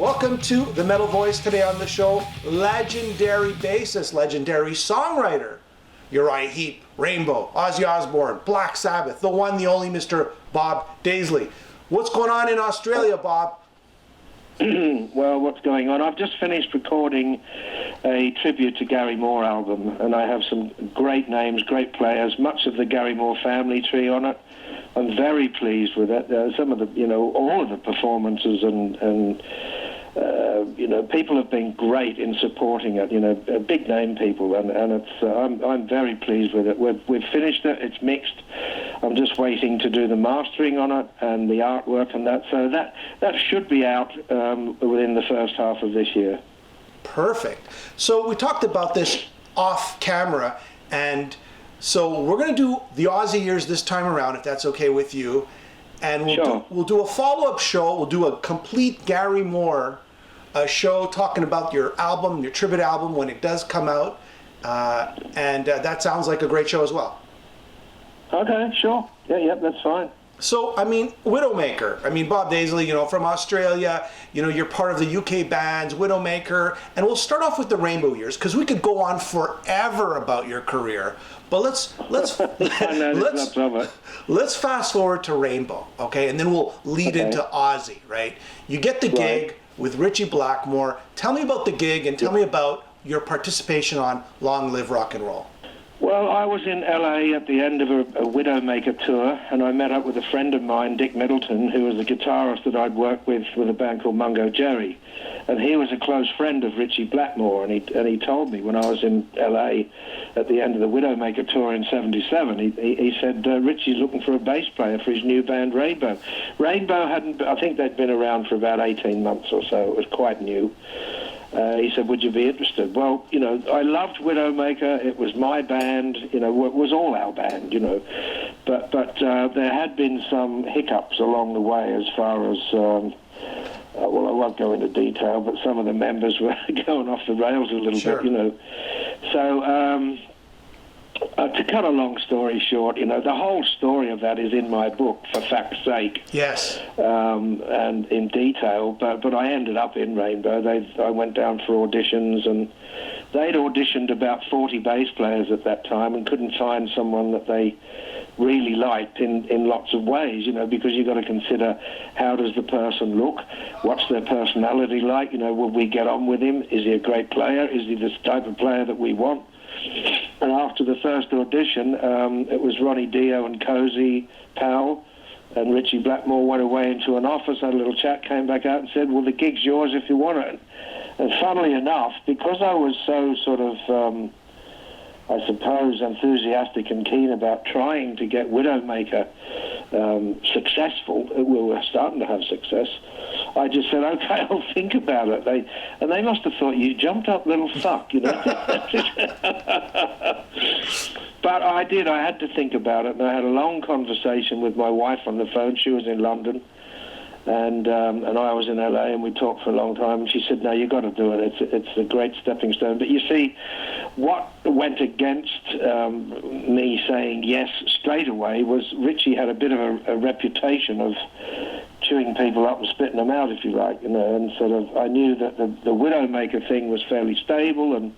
Welcome to The Metal Voice. Today on the show, legendary bassist, legendary songwriter, Uriah Heep, Rainbow, Ozzy Osbourne, Black Sabbath, the one, the only Mr. Bob Daisley. What's going on in Australia, Bob? Well, what's going on? I've just finished recording a tribute to Gary Moore album, and I have some great names, great players, much of the Gary Moore family tree on it. I'm very pleased with it. Some of the, all of the performances and people have been great in supporting it. Big name people, and it's I'm very pleased with it. We've finished it. It's mixed. I'm just waiting to do the mastering on it and the artwork and that. So that should be out within the first half of this year. Perfect. So we talked about this off camera, and so we're going to do the Ozzy years this time around, if that's okay with you. And we'll do a follow-up show. We'll do a complete Gary Moore show talking about your album, your tribute album, when it does come out. And that sounds like a great show as well. Okay, sure. Yeah, that's fine. So, Widowmaker. Bob Daisley, from Australia, you're part of the UK bands, Widowmaker. And we'll start off with the Rainbow years, because we could go on forever about your career. But let's fast forward to Rainbow, okay? And then we'll lead into Ozzy, right? You get the gig with Ritchie Blackmore. Tell me about the gig and tell me about your participation on Long Live Rock and Roll. Well, I was in LA at the end of a Widowmaker tour, and I met up with a friend of mine, Dick Middleton, who was the guitarist that I'd worked with a band called Mungo Jerry. And he was a close friend of Ritchie Blackmore, and he told me when I was in LA at the end of the Widowmaker tour in '77, he said, Ritchie's looking for a bass player for his new band, Rainbow. Rainbow I think they'd been around for about 18 months or so. It was quite new. He said, would you be interested? Well, I loved Widowmaker. It was my band, it was all our band, But there had been some hiccups along the way as far as, I won't go into detail, but some of the members were going off the rails a little bit, So, to cut a long story short, the whole story of that is in my book, for fact's sake. Yes. And in detail, but I ended up in Rainbow. I went down for auditions, and they'd auditioned about 40 bass players at that time and couldn't find someone that they really liked in lots of ways, because you've got to consider how does the person look, what's their personality like, will we get on with him, is he a great player, is he this type of player that we want? And after the first audition, it was Ronnie Dio and Cozy Powell, and Ritchie Blackmore went away into an office, had a little chat, came back out and said, well, the gig's yours if you want it. And funnily enough, because I was so sort of, I suppose, enthusiastic and keen about trying to get Widowmaker successful, we were starting to have success, I just said, okay, I'll think about it. They must have thought, you jumped up little fuck, But I did. I had to think about it, and I had a long conversation with my wife on the phone. She was in London, and I was in LA, and we talked for a long time, and she said, no, you've got to do it. It's a great stepping stone. But you see, what went against me saying yes straight away was Ritchie had a bit of a reputation of chewing people up and spitting them out, if you like, and sort of, I knew that the Widowmaker thing was fairly stable, and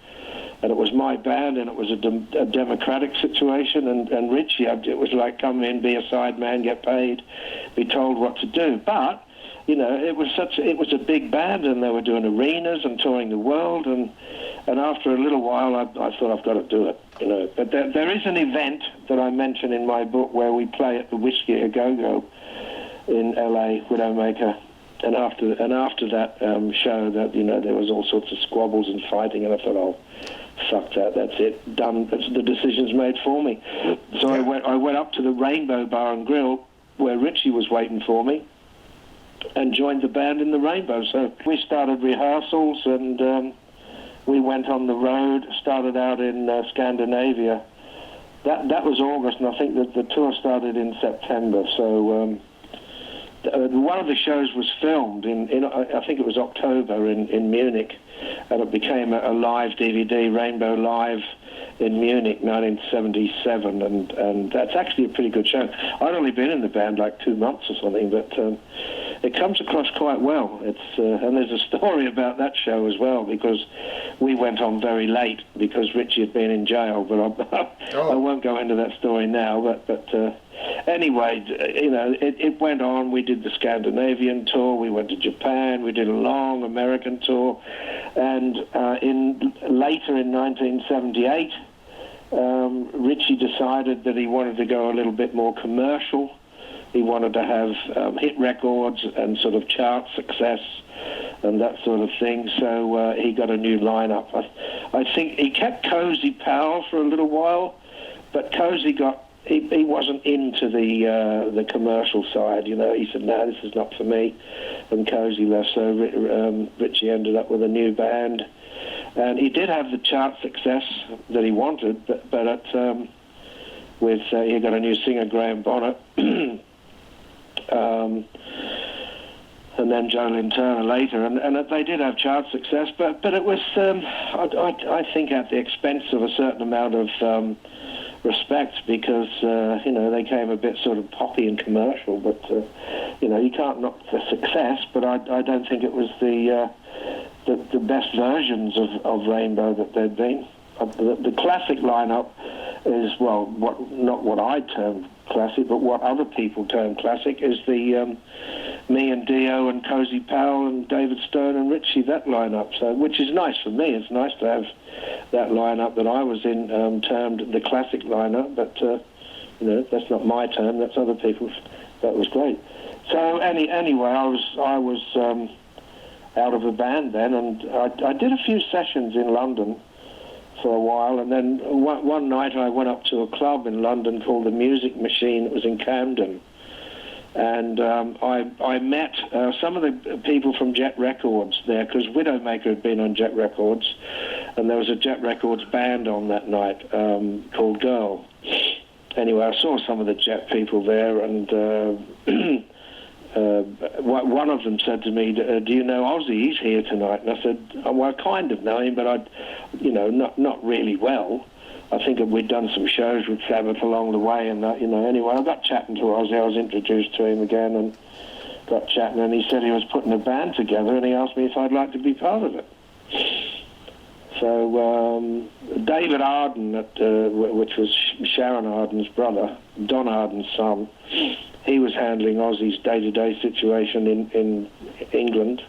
it was my band, and it was a democratic situation, and Ritchie, it was like, come in, be a side man, get paid, be told what to do. But, it was a big band, and they were doing arenas and touring the world, and after a little while, I thought, I've got to do it, But there is an event that I mention in my book where we play at the Whiskey A Go-Go in LA, Widowmaker. And after that show, that there was all sorts of squabbles and fighting, and I thought, oh, fuck that, that's it, done. The decision's made for me. So I went up to the Rainbow Bar and Grill where Ritchie was waiting for me, and joined the band in the Rainbow. So we started rehearsals, and we went on the road. Started out in Scandinavia. That was August, and I think that the tour started in September. So. One of the shows was filmed in I think it was October in Munich, and it became a live DVD, Rainbow Live, in Munich, 1977, and that's actually a pretty good show. I'd only been in the band like 2 months or something, but it comes across quite well. It's and there's a story about that show as well, because we went on very late because Richie had been in jail, but I won't go into that story now. But anyway, you know, it went on. We did the Scandinavian tour. We went to Japan. We did a long American tour, and later in 1978, Richie decided that he wanted to go a little bit more commercial. He wanted to have hit records and sort of chart success and that sort of thing. So he got a new lineup. I think he kept Cozy Powell for a little while, but Cozy he wasn't into the commercial side. You know, he said, "No, this is not for me," and Cozy left. So Richie ended up with a new band, and he did have the chart success that he wanted, but he got a new singer, Graham Bonnet. And then Jolene Turner later, and they did have chart success, but it was, I think, at the expense of a certain amount of respect, because you know, they came a bit sort of poppy and commercial. But you know, you can't knock the success, but I don't think it was the best versions of Rainbow that there'd been. The classic lineup is, well, not what I term classic, but what other people term classic, is the me and Dio and Cozy Powell and David Stone and Richie, that lineup. So, which is nice for me. It's nice to have that lineup that I was in termed the classic lineup, but you know, that's not my term. That's other people's. That was great. So anyway, I was out of a band then, and I did a few sessions in London for a while, and then one night I went up to a club in London called the Music Machine. It was in Camden, and I met some of the people from Jet Records there, because Widowmaker had been on Jet Records, and there was a Jet Records band on that night called Girl. Anyway, I saw some of the Jet people there, and one of them said to me, "Do you know Ozzy? He's here tonight." And I said, "Well, I kind of know him, but not really well. I think we'd done some shows with Sabbath along the way, and that, you know." Anyway, I got chatting to Ozzy. I was introduced to him again, and got chatting, and he said he was putting a band together, and he asked me if I'd like to be part of it. So David Arden, which was Sharon Arden's brother, Don Arden's son, he was handling Ozzy's day-to-day situation in England,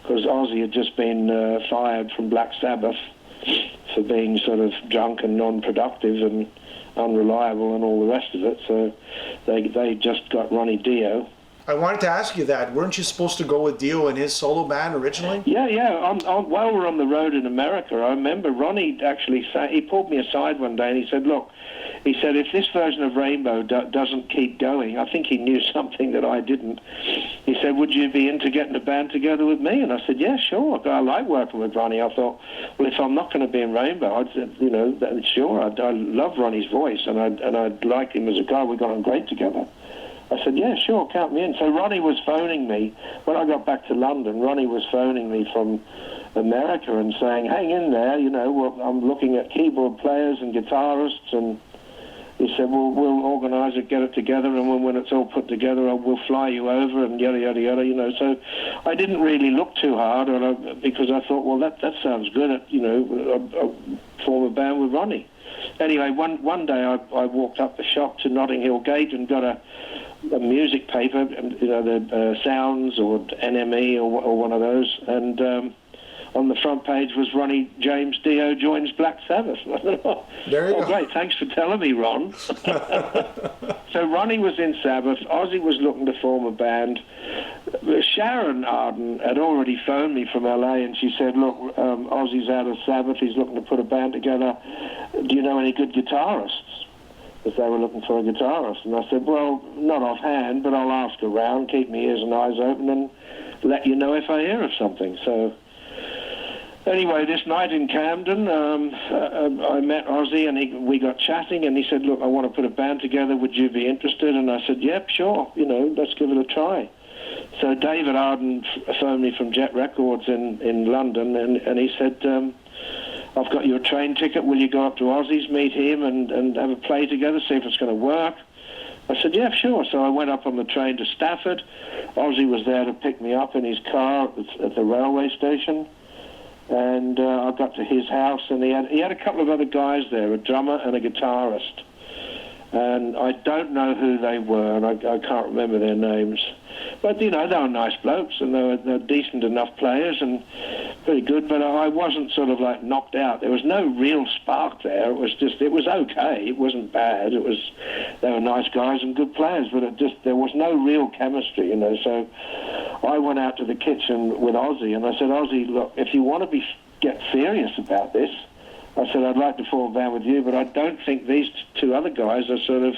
because Ozzy had just been fired from Black Sabbath for being sort of drunk and non-productive and unreliable and all the rest of it. So they just got Ronnie Dio. I wanted to ask you that. Weren't you supposed to go with Dio and his solo band originally? Yeah. While we're on the road in America, I remember Ronnie actually he pulled me aside one day and he said, "Look," he said, "if this version of Rainbow doesn't keep going," I think he knew something that I didn't. He said, "Would you be into getting a band together with me?" And I said, "Yeah, sure. I like working with Ronnie." I thought, well, if I'm not going to be in Rainbow, I'd say, you know, sure. I love Ronnie's voice, and I'd like him as a guy. We got on great together. I said, "Yeah, sure, count me in." So Ronnie was phoning me. When I got back to London, Ronnie was phoning me from America and saying, "Hang in there, you know, well, I'm looking at keyboard players and guitarists," and he said, "Well, we'll organise it, get it together, and when it's all put together, we'll fly you over," and yada, yada, yada, you know. So I didn't really look too hard, because I thought, well, that sounds good, you know, I'll form a band with Ronnie. Anyway, one day I walked up the shop to Notting Hill Gate and got a music paper, you know, the Sounds or NME or one of those, and on the front page was Ronnie James Dio joins Black Sabbath. There you go. Great, thanks for telling me, Ron. So Ronnie was in Sabbath. Ozzy was looking to form a band. Sharon Arden had already phoned me from LA, and she said, "Look, Ozzy's out of Sabbath. He's looking to put a band together. Do you know any good guitarists?" Because they were looking for a guitarist. And I said, "Well, not offhand, but I'll ask around, keep my ears and eyes open, and let you know if I hear of something." So anyway, this night in Camden, I met Ozzy, and we got chatting, and he said, "Look, I want to put a band together. Would you be interested?" And I said, "Yep, sure. You know, let's give it a try." So David Arden phoned me from Jet Records in London, and he said, I've got your train ticket. Will you go up to Ozzy's, meet him, and have a play together, see if it's going to work? I said, yeah, sure. So I went up on the train to Stafford. Ozzy was there to pick me up in his car at the railway station. And I got to his house, and he had a couple of other guys there, a drummer and a guitarist. And I don't know who they were, and I can't remember their names. But, you know, they were nice blokes, and they were decent enough players and pretty good. But I wasn't sort of, like, knocked out. There was no real spark there. It was okay. It wasn't bad. They were nice guys and good players, but there was no real chemistry, you know. So I went out to the kitchen with Ozzy, and I said, Ozzy, look, if you want to get serious about this, I said, I'd like to form a band with you, but I don't think these two other guys are sort of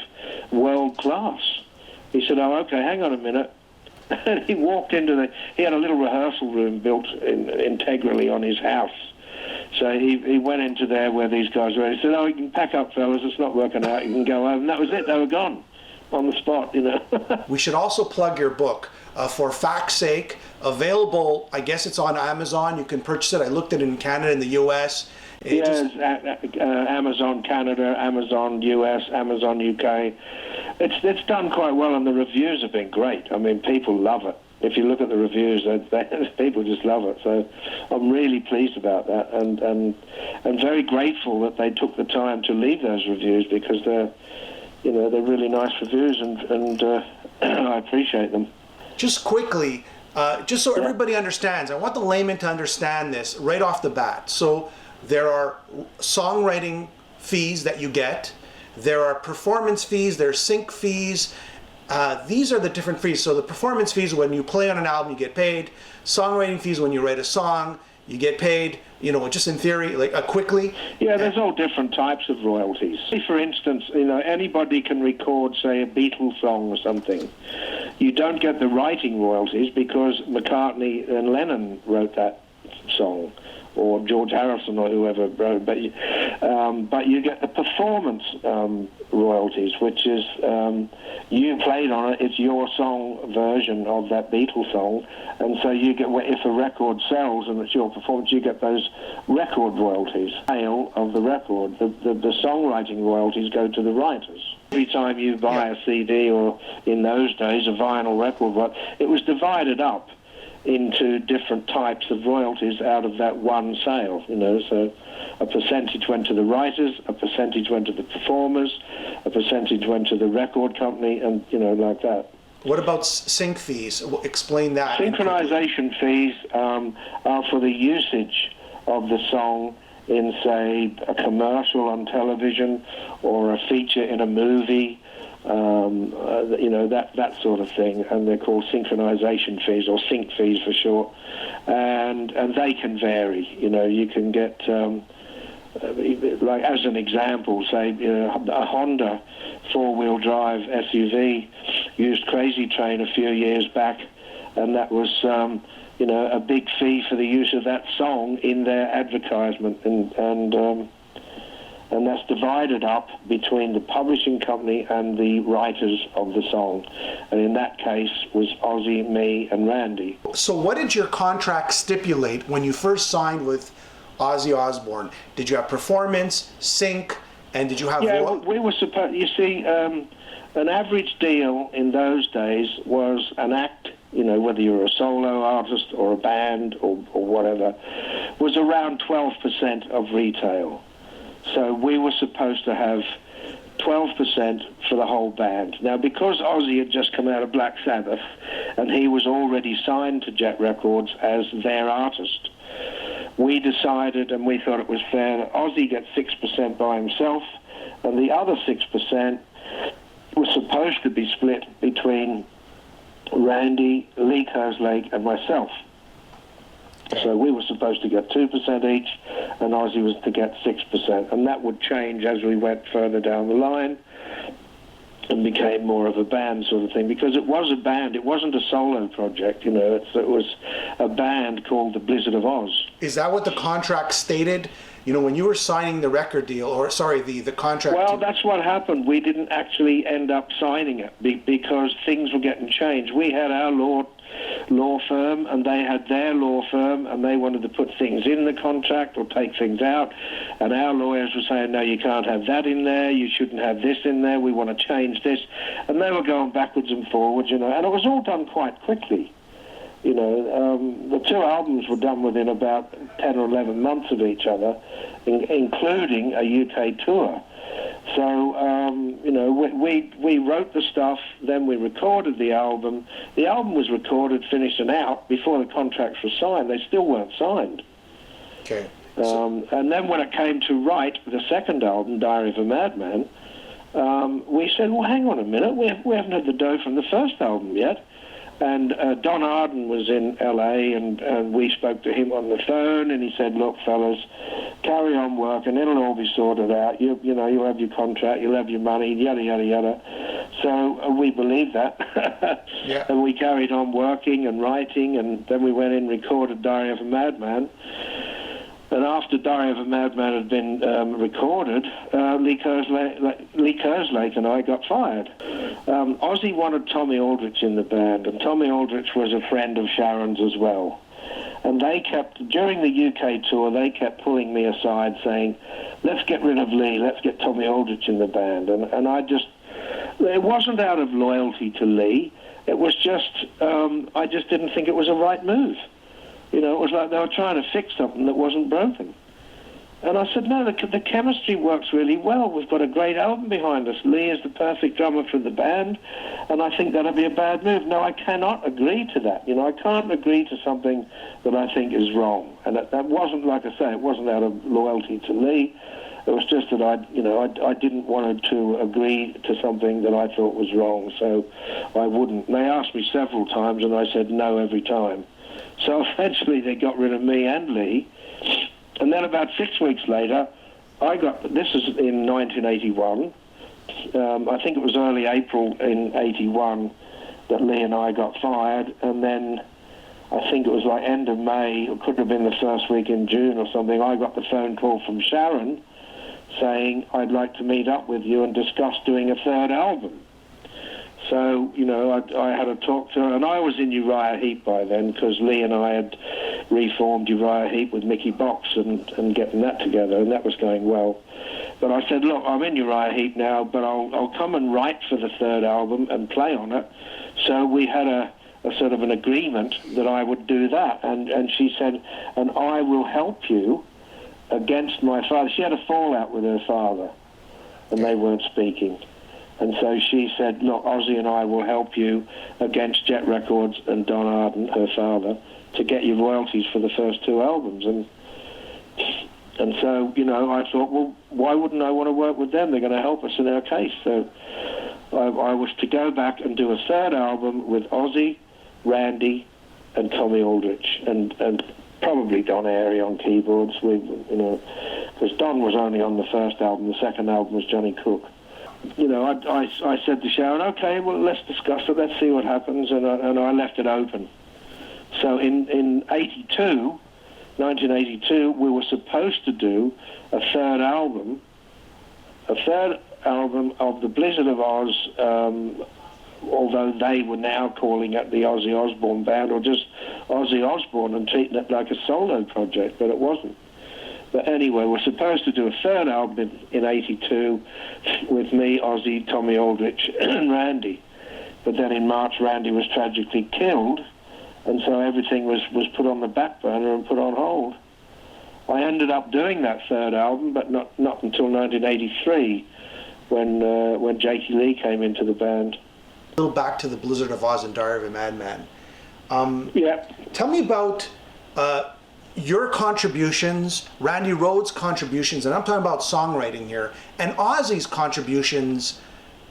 world class. He said, oh, okay, hang on a minute. And he walked he had a little rehearsal room built integrally on his house. So he went into there where these guys were. He said, oh, you can pack up, fellas, it's not working out, you can go home. And that was it, they were gone on the spot, you know. We should also plug your book, For Fact's Sake, available, I guess it's on Amazon. You can purchase it. I looked at it in Canada and the US. Amazon Canada, Amazon US, Amazon UK. It's done quite well, and the reviews have been great. I mean, people love it. If you look at the reviews, people just love it. So I'm really pleased about that, and very grateful that they took the time to leave those reviews, because they're really nice reviews, and I appreciate them. Just quickly, just so everybody understands, I want the layman to understand this right off the bat. So there are songwriting fees that you get. There are performance fees. There are sync fees. These are the different fees. So the performance fees, when you play on an album, you get paid. Songwriting fees, when you write a song, you get paid. You know, just in theory, like quickly. Yeah, there's all different types of royalties. For instance, you know, anybody can record, say, a Beatles song or something. You don't get the writing royalties because McCartney and Lennon wrote that song, or George Harrison, or whoever wrote, but you get the performance royalties, which is you played on it, it's your song version of that Beatles song, and so you get, if a record sells and it's your performance, you get those record royalties. Sale of the record, the songwriting royalties go to the writers. Every time you buy a CD, or in those days a vinyl record, it was divided up into different types of royalties out of that one sale, you know. So a percentage went to the writers, a percentage went to the performers, a percentage went to the record company, and, you know, like that. What about sync fees? Explain that. Synchronization fees are for the usage of the song in, say, a commercial on television or a feature in a movie. You know, that sort of thing, and they're called synchronization fees, or sync fees for short, and they can vary. You know, you can get, like as an example, say, you know, a Honda four-wheel drive SUV used Crazy Train a few years back, and that was you know, a big fee for the use of that song in their advertisement, and that's divided up between the publishing company and the writers of the song. And in that case was Ozzy, me, and Randy. So what did your contract stipulate when you first signed with Ozzy Osbourne? Did you have performance, sync, and did you have... Yeah, we were supposed... You see, an average deal in those days was an act, you know, whether you were a solo artist or a band or whatever, was around 12% of retail. So we were supposed to have 12% for the whole band. Now, because Ozzy had just come out of Black Sabbath and he was already signed to Jet Records as their artist, we decided, and we thought it was fair, that Ozzy gets 6% by himself, and the other 6% was supposed to be split between Randy, Lee Kerslake, and myself. So we were supposed to get 2% each, and Ozzy was to get 6%. And that would change as we went further down the line and became more of a band sort of thing. Because it was a band, it wasn't a solo project, you know. It was a band called the Blizzard of Ozz. Is that what the contract stated? when you were signing the record deal, or sorry, the contract. Well, that's what happened. We didn't actually end up signing it because things were getting changed. We had our law firm, and they had their law firm, and they wanted to put things in the contract or take things out, and our lawyers were saying, no, you can't have that in there, you shouldn't have this in there, we want to change this, and they were going backwards and forwards, and it was all done quite quickly. The two albums were done within about 10 or 11 months of each other, including a UK tour. So, we wrote the stuff, then we recorded the album. The album was recorded, finished, and out before the contracts were signed. They still weren't signed. Okay. And then when it came to write the second album, Diary of a Madman, we said, well, hang on a minute, we haven't had the dough from the first album yet. And Don Arden was in LA, and we spoke to him on the phone, and he said, look, fellas, carry on working, it'll all be sorted out. You'll have your contract, you'll have your money, yada, yada, yada. So we believed that. Yeah. And we carried on working and writing, and then we went in and recorded Diary of a Madman. And after Diary of a Madman had been recorded, Lee Kerslake and I got fired. Ozzy wanted Tommy Aldrich in the band, and Tommy Aldrich was a friend of Sharon's as well. And they kept, during the UK tour, they kept pulling me aside saying, let's get rid of Lee, let's get Tommy Aldrich in the band. And I just, it wasn't out of loyalty to Lee, it was just, I just didn't think it was a right move. It was like they were trying to fix something that wasn't broken. And I said, no, the chemistry works really well. We've got a great album behind us. Lee is the perfect drummer for the band, and I think that'd be a bad move. No, I cannot agree to that. I can't agree to something that I think is wrong. And that wasn't, like I say, it wasn't out of loyalty to Lee. It was just that I didn't want to agree to something that I thought was wrong, so I wouldn't. And they asked me several times, and I said no every time. So eventually they got rid of me and Lee. And then about 6 weeks later, this is in 1981, I think it was early April in 81 that Lee and I got fired, and then I think it was like end of May, it could have been the first week in June or something, I got the phone call from Sharon saying, I'd like to meet up with you and discuss doing a third album. So, I had a talk to her, and I was in Uriah Heep by then, because Lee and I had reformed Uriah Heep with Mickey Box and getting that together, and that was going well. But I said, look, I'm in Uriah Heep now, but I'll come and write for the third album and play on it. So we had a sort of an agreement that I would do that, and she said, and I will help you against my father. She had a fallout with her father, and they weren't speaking. And so she said, look, Ozzy and I will help you against Jet Records and Don Arden, her father, to get your royalties for the first two albums. And so, I thought, well, why wouldn't I want to work with them? They're going to help us in our case. So I was to go back and do a third album with Ozzy, Randy, and Tommy Aldrich, and probably Don Airey on keyboards. Because Don was only on the first album. The second album was Johnny Cook. I said to Sharon, okay, well, let's discuss it, let's see what happens, and I left it open. So in 1982, we were supposed to do a third album of the Blizzard of Ozz, although they were now calling it the Ozzy Osbourne Band, or just Ozzy Osbourne, and treating it like a solo project, but it wasn't. But anyway, we're supposed to do a third album in 82 with me, Ozzy, Tommy Aldrich, and Randy. But then in March, Randy was tragically killed, and so everything was put on the back burner and put on hold. I ended up doing that third album, but not until 1983, when Jakey Lee came into the band. A little back to the Blizzard of Ozz and Diary of a Madman. Yeah. Tell me about your contributions, Randy Rhoads' contributions, and I'm talking about songwriting here, and Ozzy's contributions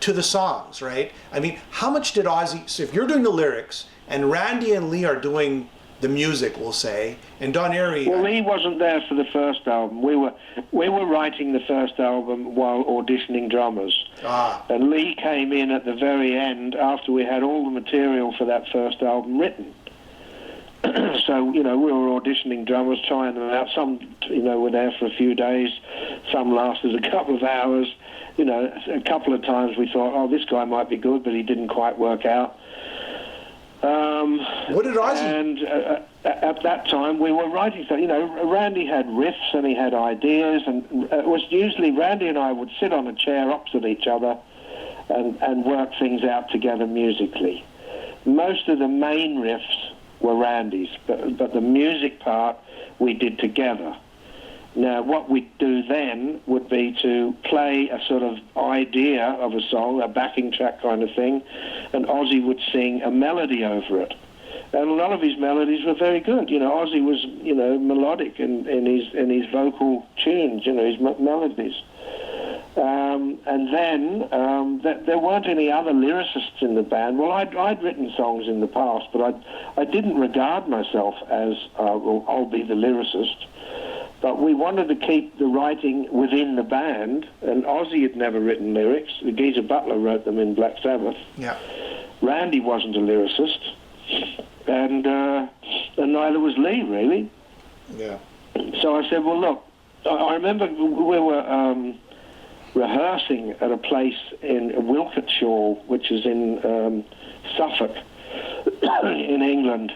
to the songs, right? I mean, how much did Ozzy, so if you're doing the lyrics, and Randy and Lee are doing the music, we'll say, and Don Airey... Well, Lee wasn't there for the first album. We were writing the first album while auditioning drummers. And Lee came in at the very end after we had all the material for that first album written. So, we were auditioning drummers, trying them out. Some, were there for a few days. Some lasted a couple of hours. A couple of times we thought, oh, this guy might be good, but he didn't quite work out. What did Ozzy... And at that time, we were writing stuff. Randy had riffs and he had ideas, and it was usually Randy and I would sit on a chair opposite each other and work things out together musically. Most of the main riffs were Randy's, but the music part we did together. Now, what we'd do then would be to play a sort of idea of a song, a backing track kind of thing, and Ozzy would sing a melody over it. And a lot of his melodies were very good. Ozzy was, melodic in his vocal tunes, his melodies. And then there weren't any other lyricists in the band. Well, I'd written songs in the past, but I didn't regard myself as, I'll be the lyricist. But we wanted to keep the writing within the band, and Ozzy had never written lyrics. Geezer Butler wrote them in Black Sabbath. Yeah. Randy wasn't a lyricist, and neither was Lee, really. Yeah. So I said, well, look, I remember we were rehearsing at a place in Wilketshaw, which is in Suffolk, in England,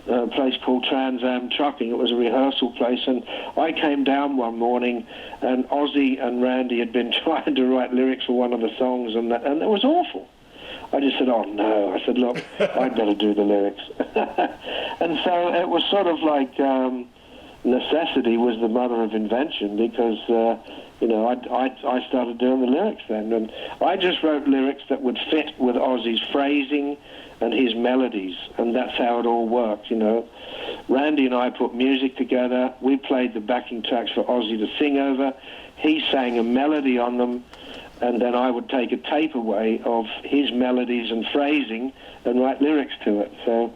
a place called Trans Am Trucking. It was a rehearsal place, and I came down one morning, and Ozzy and Randy had been trying to write lyrics for one of the songs, and it was awful. I just said, oh, no. I said, look, I'd better do the lyrics. And so it was sort of like necessity was the mother of invention, because, I started doing the lyrics then. And I just wrote lyrics that would fit with Ozzy's phrasing and his melodies, and that's how it all worked, Randy and I put music together. We played the backing tracks for Ozzy to sing over. He sang a melody on them, and then I would take a tape away of his melodies and phrasing and write lyrics to it. So,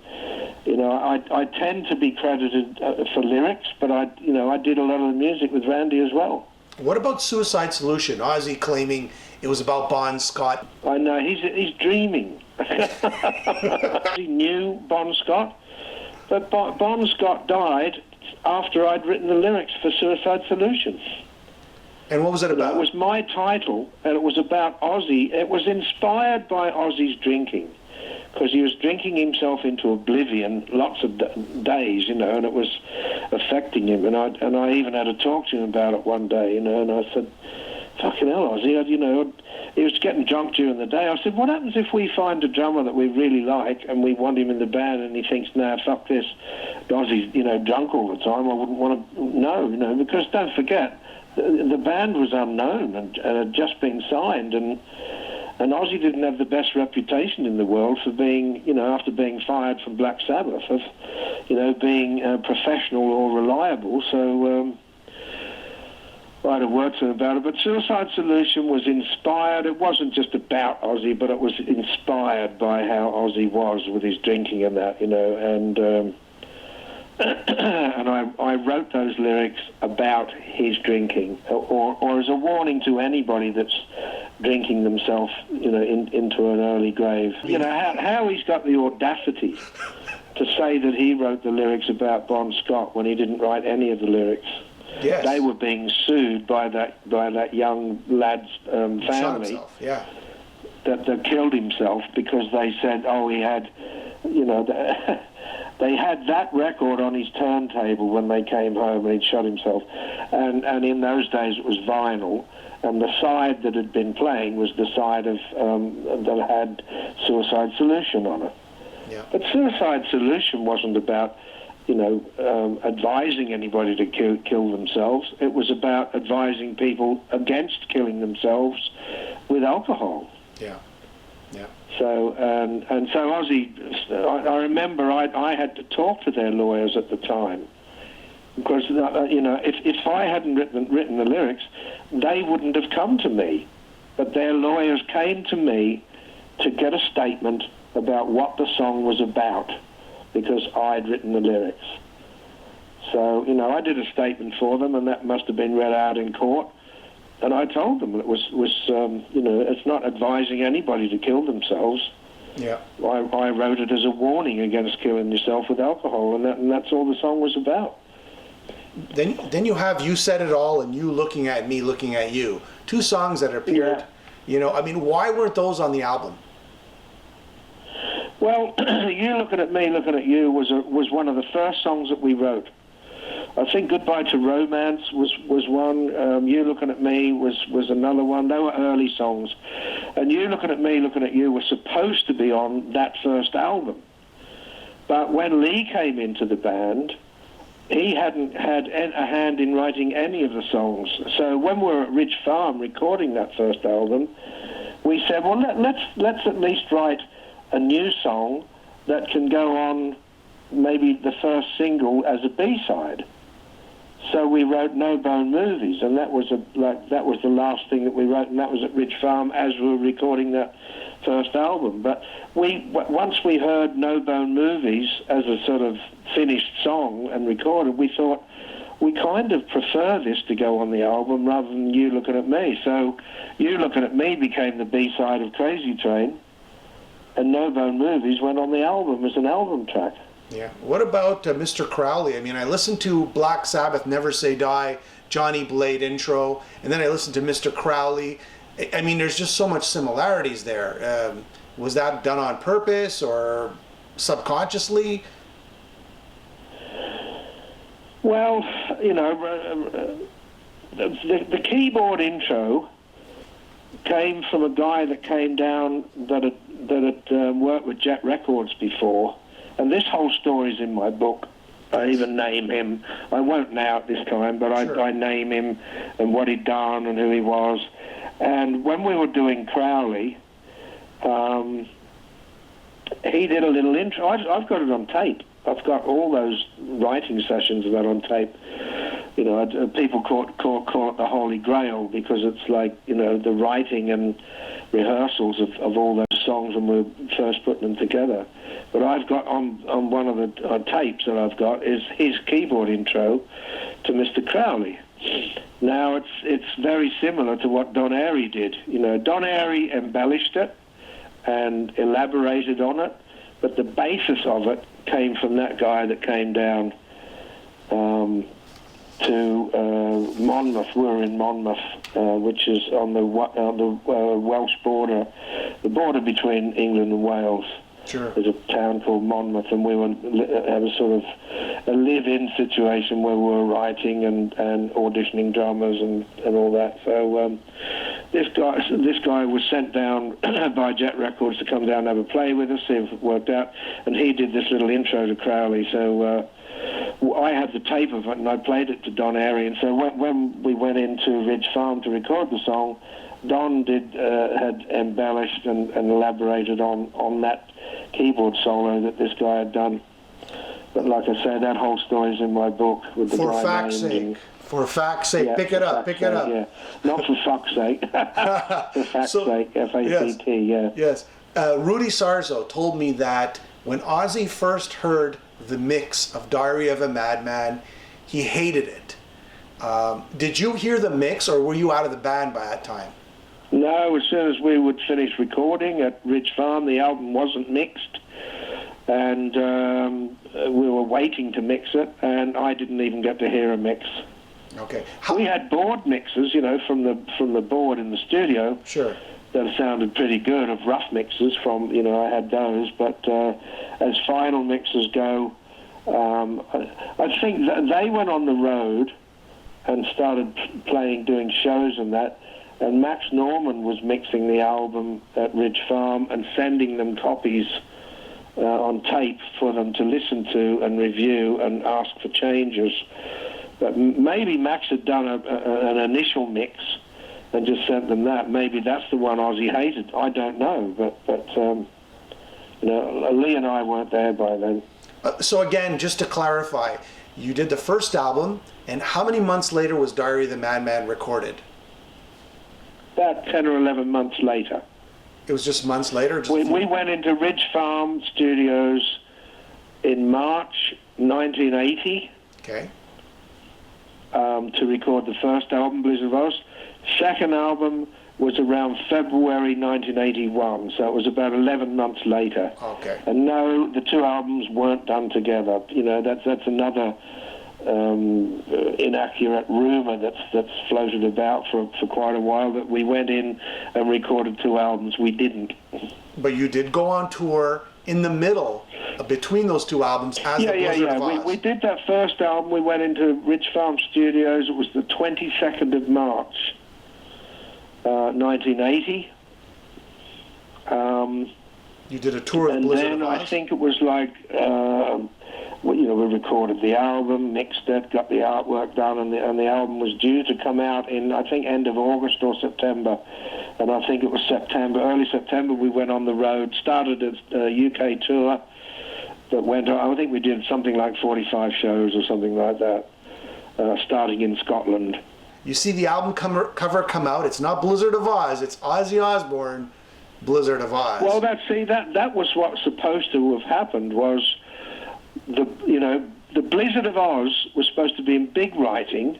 I tend to be credited for lyrics, but I did a lot of the music with Randy as well. What about Suicide Solution? Ozzy claiming it was about Bon Scott. I know, he's dreaming. He knew Bon Scott, but Bon Scott died after I'd written the lyrics for Suicide Solution. And what was it about? It was my title, and it was about Ozzy. It was inspired by Ozzy's drinking, because he was drinking himself into oblivion lots of days, and it was affecting him. And I even had to talk to him about it one day, and I said, fucking hell, Ozzy, he was getting drunk during the day. I said, what happens if we find a drummer that we really like and we want him in the band and he thinks, nah, fuck this, Ozzy's, drunk all the time, I wouldn't want to know, because don't forget, the band was unknown and had just been signed, and Ozzy didn't have the best reputation in the world for being, after being fired from Black Sabbath, of, being professional or reliable. So I had a word to him about it. But Suicide Solution was inspired. It wasn't just about Ozzy, but it was inspired by how Ozzy was with his drinking and that, and and I wrote those lyrics about his drinking, or as a warning to anybody that's drinking themselves, into an early grave. How he's got the audacity to say that he wrote the lyrics about Bon Scott when he didn't write any of the lyrics. Yes. They were being sued by that young lad's family. Shot himself, yeah. That killed himself because they said, oh, he had, they had that record on his turntable when they came home and he'd shot himself. And in those days it was vinyl, and the side that had been playing was the side of that had Suicide Solution on it. Yeah. But Suicide Solution wasn't about, advising anybody to kill themselves. It was about advising people against killing themselves with alcohol. Yeah, yeah. So, and so Ozzy, I remember I had to talk to their lawyers at the time, because, if I hadn't written the lyrics, they wouldn't have come to me. But their lawyers came to me to get a statement about what the song was about, because I'd written the lyrics. So, I did a statement for them, and that must have been read out in court. And I told them it was it's not advising anybody to kill themselves. Yeah. I wrote it as a warning against killing yourself with alcohol, and that's all the song was about. Then you have You Said It All and You Looking at Me, Looking at You. Two songs that appeared, I mean, why weren't those on the album? Well, You Looking at Me, Looking at You was one of the first songs that we wrote. I think Goodbye to Romance was one. You Looking at Me was another one. They were early songs. And You Looking at Me, Looking at You was supposed to be on that first album. But when Lee came into the band, he hadn't had a hand in writing any of the songs. So when we were at Ridge Farm recording that first album, we said, well, let's at least write a new song that can go on maybe the first single as a B-side. So we wrote No Bone Movies, and that was the last thing that we wrote, and that was at Ridge Farm as we were recording that first album. But once we heard No Bone Movies as a sort of finished song and recorded, we thought we kind of prefer this to go on the album rather than You Looking at Me. So You Looking at Me became the B-side of Crazy Train, and No Bone Movies went on the album as an album track. Yeah. What about Mr. Crowley? I mean, I listened to Black Sabbath, Never Say Die, Johnny Blade intro, and then I listened to Mr. Crowley. I mean, there's just so much similarities there. Was that done on purpose or subconsciously? Well, the keyboard intro came from a guy that came down that had worked with Jet Records before. And this whole story's in my book. I even name him. I won't now at this time, but sure. I name him and what he'd done and who he was. And when we were doing Crowley, he did a little intro. I've got it on tape. I've got all those writing sessions of that on tape. People call it the Holy Grail because it's like, the writing and rehearsals of all those songs when we were first putting them together. But I've got on one of the tapes that I've got is his keyboard intro to Mr. Crowley. Now it's very similar to what Don Airey did. Don Airey embellished it and elaborated on it, but the basis of it came from that guy that came down to Monmouth. We were in Monmouth, which is on the Welsh border, the border between England and Wales. Sure. There's a town called Monmouth, and we had a sort of a live-in situation where we were writing and auditioning drummers and all that. So this guy was sent down by Jet Records to come down and have a play with us, see if it worked out, and he did this little intro to Crowley. So I had the tape of it, and I played it to Don Airey. And so when we went into Ridge Farm to record the song, Don had embellished and elaborated on that keyboard solo that this guy had done. But like I said, that whole story's in my book with the guy named. For fact's sake, yeah, pick it up. Yeah, not for fuck's sake. For fact's sake, F-A-C-T, yeah. Yes. Rudy Sarzo told me that when Ozzy first heard the mix of Diary of a Madman, he hated it. Did you hear the mix, or were you out of the band by that time? No, as soon as we would finish recording at Ridge Farm, the album wasn't mixed, and we were waiting to mix it, and I didn't even get to hear a mix. Okay. We had board mixes, from the board in the studio. Sure. That sounded pretty good, of rough mixes from, I had those, but as final mixes go, I think that they went on the road and started doing shows and that, and Max Norman was mixing the album at Ridge Farm and sending them copies on tape for them to listen to and review and ask for changes. But maybe Max had done an initial mix and just sent them that. Maybe that's the one Ozzy hated. I don't know, but Lee and I weren't there by then. So again, just to clarify, you did the first album, and how many months later was Diary of the Madman recorded? About 10 or 11 months later. It was just months later? We went into Ridge Farm Studios in March 1980. Okay. To record the first album, Blizzard of Ozz. Second album, was around February 1981, so it was about 11 months later. Okay. And no, the two albums weren't done together. You know, that's another inaccurate rumor that's floated about for quite a while, that we went in and recorded two albums. We didn't. But you did go on tour in the middle, between those two albums, as the Blizzard of Ozz. We did that first album. We went into Rich Farm Studios. It was the 22nd of March, 1980. You did a tour of Blizzard of Ozz? And then I think it was like, we recorded the album, mixed it, got the artwork done, and the album was due to come out in, I think, end of August or September. And I think it was September, early September, we went on the road, started a UK tour that went on. I think we did something like 45 shows or something like that, starting in Scotland. You see the album cover come out, it's not Blizzard of Ozz, it's Ozzy Osbourne, Blizzard of Ozz. Well, that was what was supposed to have happened, was the Blizzard of Ozz was supposed to be in big writing,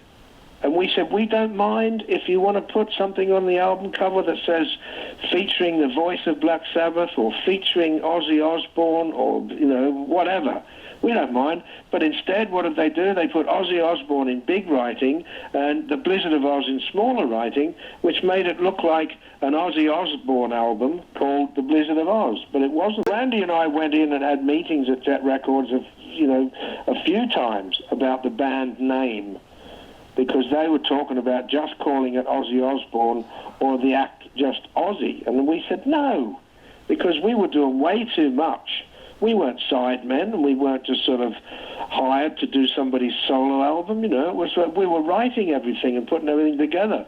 and we said, we don't mind if you want to put something on the album cover that says featuring the voice of Black Sabbath or featuring Ozzy Osbourne or, whatever. We don't mind. But instead, what did they do? They put Ozzy Osbourne in big writing and the Blizzard of Ozz in smaller writing, which made it look like an Ozzy Osbourne album called The Blizzard of Ozz. But it wasn't. Randy and I went in and had meetings at Jet Records a few times about the band name, because they were talking about just calling it Ozzy Osbourne or the act just Ozzy. And we said no, because we were doing way too much. We weren't sidemen, and we weren't just sort of hired to do somebody's solo album. It was we were writing everything and putting everything together.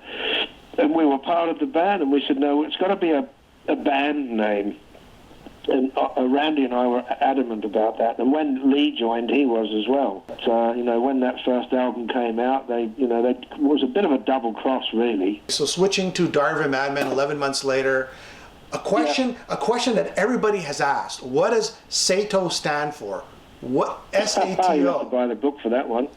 And we were part of the band, and we said, no, it's got to be a band name. And Randy and I were adamant about that. And when Lee joined, he was as well. But, when that first album came out, it was a bit of a double cross, really. So switching to Diary of a Madman 11 months later, a question that everybody has asked: what does SATO stand for? What SATO? You have to buy the book for that one.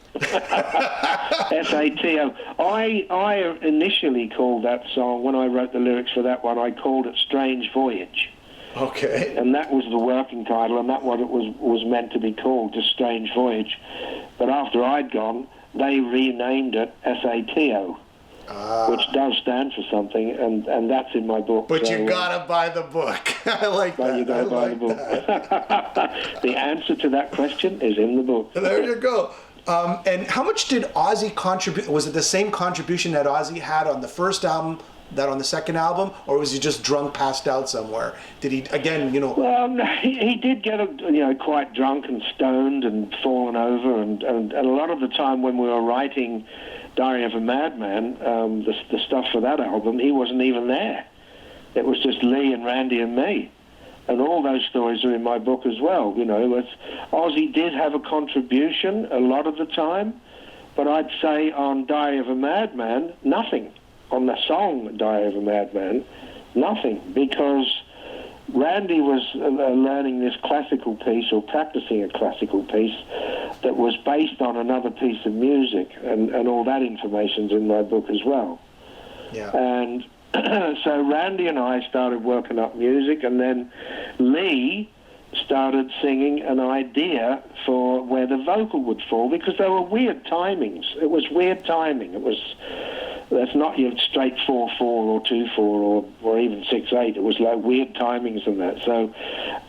SATO. I initially called that song, when I wrote the lyrics for that one, I called it Strange Voyage. Okay. And that was the working title, and that what it was meant to be called, just Strange Voyage. But after I'd gone, they renamed it SATO. Which does stand for something, and that's in my book. But you gotta buy the book. I like that. You gotta buy the book. The answer to that question is in the book. There you go. And how much did Ozzy contribute? Was it the same contribution that Ozzy had on the first album that on the second album, or was he just drunk, passed out somewhere? Did he, again, Well, he did get, quite drunk and stoned and fallen over, and a lot of the time when we were writing Diary of a Madman, the stuff for that album, he wasn't even there. It was just Lee and Randy and me. And all those stories are in my book as well. Ozzy did have a contribution a lot of the time, but I'd say on Diary of a Madman, nothing. On the song Diary of a Madman, nothing, because Randy was learning this classical piece, or practicing a classical piece, that was based on another piece of music, and all that information's in my book as well. Yeah. And so Randy and I started working up music, and then Lee started singing an idea for where the vocal would fall, because there were weird timings. It was weird timing. That's not your straight 4/4 or 2/4 or even 6/8. It was like weird timings and that. So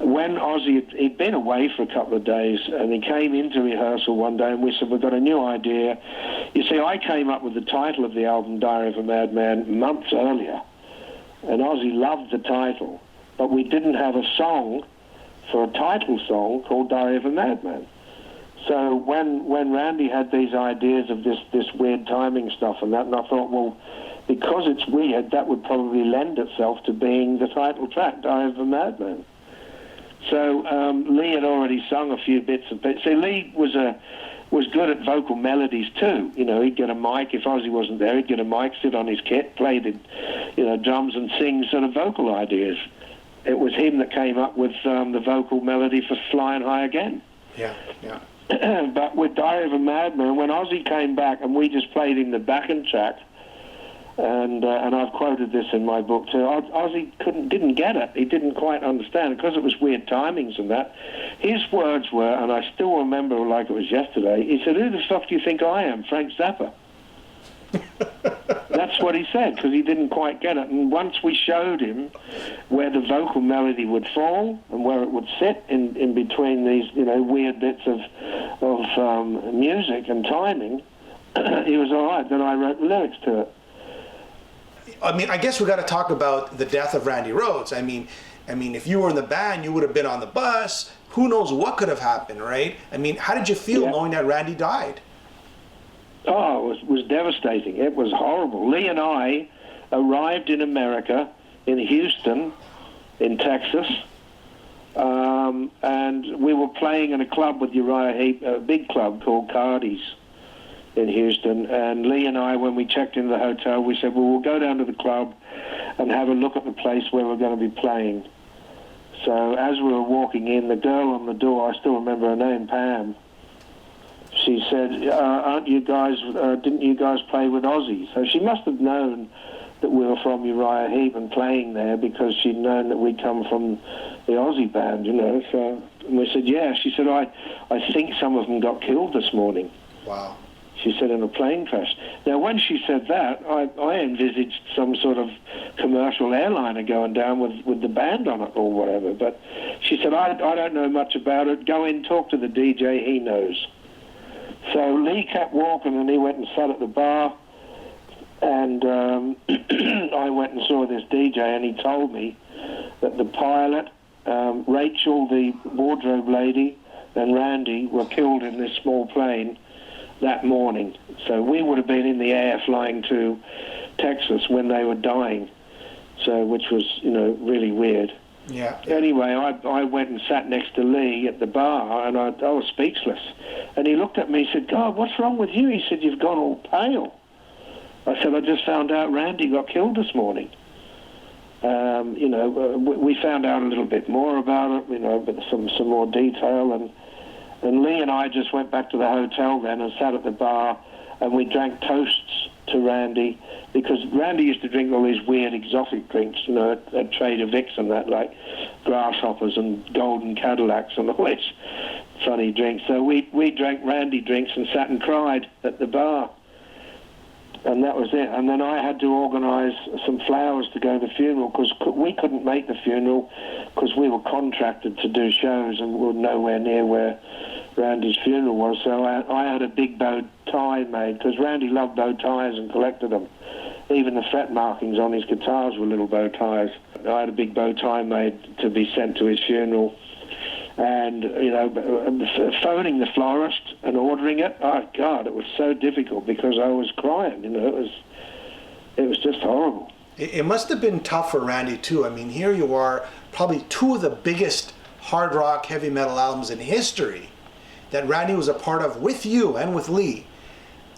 when Ozzy, he'd been away for a couple of days, and he came into rehearsal one day, and we said, we've got a new idea. You see, I came up with the title of the album, Diary of a Madman, months earlier, and Ozzy loved the title, but we didn't have a song for a title song called Diary of a Madman. So when Randy had these ideas of this weird timing stuff and that, and I thought, well, because it's weird, that would probably lend itself to being the title track, Diary of a Madman. So Lee had already sung a few bits of bits. See, Lee was good at vocal melodies too. He'd get a mic. If Ozzy wasn't there, he'd get a mic, sit on his kit, play the drums and sing sort of vocal ideas. It was him that came up with the vocal melody for Flying High Again. Yeah, yeah. But with Diary of a Madman, when Ozzy came back and we just played him the backing track, And I've quoted this in my book too. Ozzy didn't get it. He didn't quite understand because it was weird timings and that. His words were, and I still remember like it was yesterday. He said, "Who the fuck do you think I am, Frank Zappa?" That's what he said because he didn't quite get it. And once we showed him where the vocal melody would fall and where it would sit in between these, weird bits of music and timing, he was all right. Then I wrote the lyrics to it. I mean, I guess we got to talk about the death of Randy Rhoads. I mean, if you were in the band, you would have been on the bus. Who knows what could have happened, right? I mean, how did you feel knowing that Randy died? Oh, it was devastating. It was horrible. Lee and I arrived in America, in Houston, in Texas, and we were playing in a club with Uriah Heep, a big club called Cardi's in Houston. And Lee and I, when we checked into the hotel, we said, well, we'll go down to the club and have a look at the place where we're going to be playing. So as we were walking in, the girl on the door, I still remember her name, Pam, she said, didn't you guys play with Ozzy? So she must have known that we were from Uriah Heep and playing there because she'd known that we'd come from the Ozzy band, So and we said, yeah. She said, I think some of them got killed this morning. Wow. She said, in a plane crash. Now, when she said that, I envisaged some sort of commercial airliner going down with the band on it or whatever. But she said, I don't know much about it. Go in, talk to the DJ, he knows. So Lee kept walking, and he went and sat at the bar, and I went and saw this DJ, and he told me that the pilot, Rachel, the wardrobe lady, and Randy were killed in this small plane that morning. So we would have been in the air flying to Texas when they were dying, so which was, really weird. Yeah. Anyway, I went and sat next to Lee at the bar, and I was speechless. And he looked at me and said, God, what's wrong with you? He said, you've gone all pale. I said, I just found out Randy got killed this morning. We found out a little bit more about it, but some more detail. And Lee and I just went back to the hotel then and sat at the bar, and we drank toasts to Randy, because Randy used to drink all these weird exotic drinks, at Trader Vic's and that, like grasshoppers and golden Cadillacs and all this funny drinks. So we drank Randy drinks and sat and cried at the bar. And that was it. And then I had to organise some flowers to go to the funeral, because we couldn't make the funeral because we were contracted to do shows and we were nowhere near where Randy's funeral was. So I had a big bow tie made, because Randy loved bow ties and collected them. Even the fret markings on his guitars were little bow ties. I had a big bow tie made to be sent to his funeral. And, phoning the florist and ordering it, oh, God, it was so difficult because I was crying, it was just horrible. It must have been tough for Randy, too. I mean, here you are, probably two of the biggest hard rock, heavy metal albums in history that Randy was a part of with you and with Lee.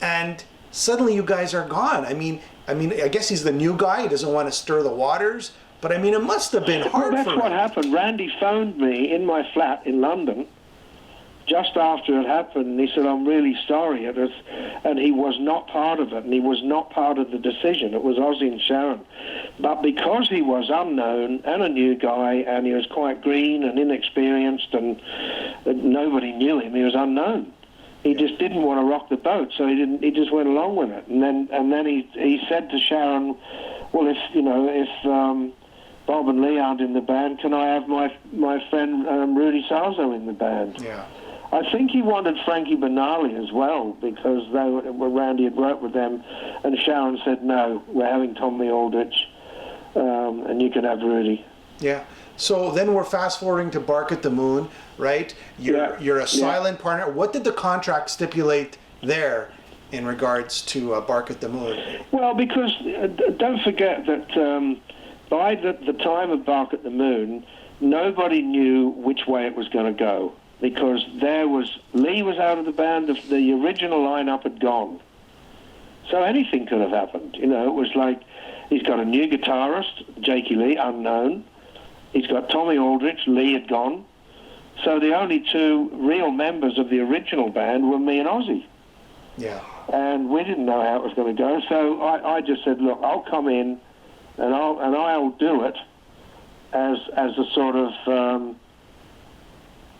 And suddenly you guys are gone. I mean, I guess he's the new guy. He doesn't want to stir the waters. But, I mean, it must have been hard for him. Well, that's what happened. Randy phoned me in my flat in London just after it happened, and he said, I'm really sorry. And he was not part of it, and he was not part of the decision. It was Ozzy and Sharon. But because he was unknown and a new guy, and he was quite green and inexperienced, and nobody knew him, he was unknown. He just didn't want to rock the boat, so he just went along with it. And then he said to Sharon, well, if Bob and Lee aren't in the band, can I have my friend Rudy Sarzo in the band? Yeah. I think he wanted Frankie Benali as well, because Randy had worked with them, and Sharon said, no, we're having Tommy Aldrich, and you can have Rudy. Yeah. So then we're fast forwarding to Bark at the Moon, right? You're a silent partner. What did the contract stipulate there in regards to Bark at the Moon? Well, because don't forget that by the time of Bark at the Moon, nobody knew which way it was going to go, because Lee was out of the band, the original lineup had gone. So anything could have happened. It was like he's got a new guitarist, Jakey Lee, unknown. He's got Tommy Aldrich, Lee had gone. So the only two real members of the original band were me and Ozzy. Yeah. And we didn't know how it was going to go, so I just said, look, I'll come in and I'll do it as a sort of